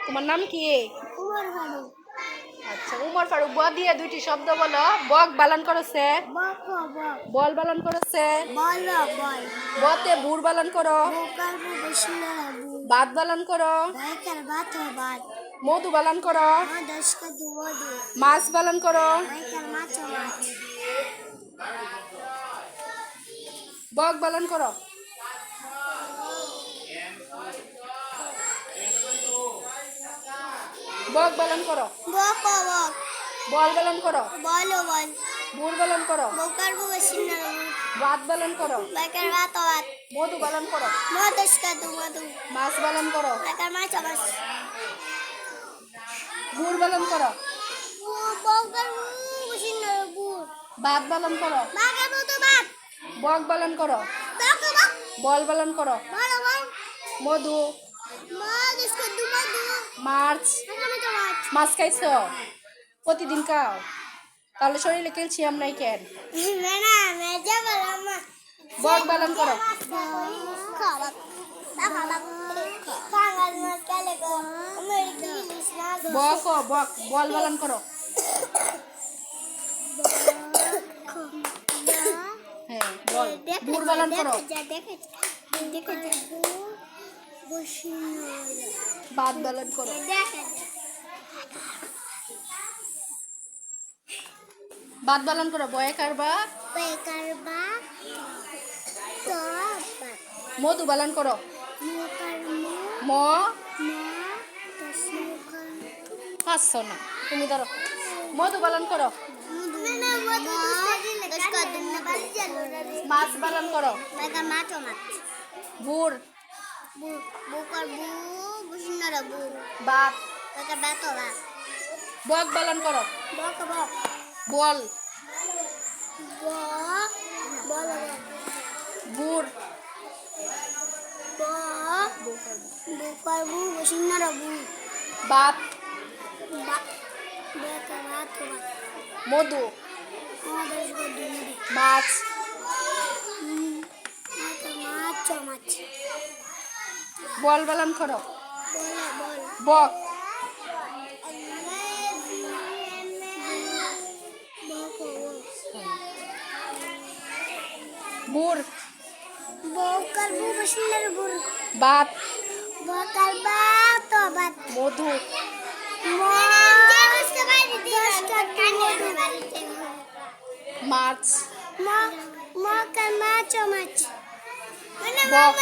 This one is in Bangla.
তোমার নাম কি? উমর ফারুক। আচ্ছা, উমর ফারুক। ব দিয়ে দুইটি শব্দ বলো। বক বালান করেছে। বক বক। বল বালান করেছে। বল বল। বতে বুর বালান করো। বোকার বু বসিনারা বু। বাদ বালান করো। বাইকার বাত বাত। মধু বালান করো। দশকা দু মধু। মাছ বালান করো। বাইকার মাছ মাছ। বক বালান করো। বক বালান করো। বক বক। বল বালান করো। বল বল। বুর বালান করো। বোকার বু বসিনারা বু। বাদ বালান করো। বাইকার বাত বাত। মধু বালান করো। দশকা দু মধু। মাছ বালান করো। বাইকার মাছ মাছ। বুর বালান করো। বোকার বু বসিনারা বু। বাদ বালান করো। বাঘের মতো বাত। বক বালান করো। বক বক। বল বালান করো। বল বল। মধু। দশকা দু মধু। মাছ। বাইকার মাছ মাছ। মাছ খাইছো? প্রতিদিন খাও? তাহলে শরীরে ক্যালসিয়াম নাই কেন? না মেজে বললাম। বক বালান করো। খাবাক। খাবাক। খাঙ্গাল মাছ কেলে গো। আমেরিকা ইলিশ না গো। বক বক। বল বালান করো। হ্যাঁ, বল। বুর বালান করো। দেখে যা। বাদ বালান করো। বাদ বালান করো। বয়ে কারবা। বেকার বা তো মধু বালান করো। মুকার ম মা তসমুকার পাঁচশো না, তুমি ধরো। মধু বালান করো। মাছ বালান করো। বেকার মাছ মাছ বুর। বুকার বু বুসিনারা বু বাত। বেকার বেতো বা বক বালান করো। বক বক বল। বক বল বুর। বক বুকার বু বুসিনারা বু বাত। বেকার বেতো বা মধু। আমাদের গদুরি মাছ। বেকার মাছ মাছ বল বালান করো। বল বক। বুর। বকার বু বসিনার বুর বাত। বকার বাতো বাত মধু। মাছ। মকার মাছ মাছ বক।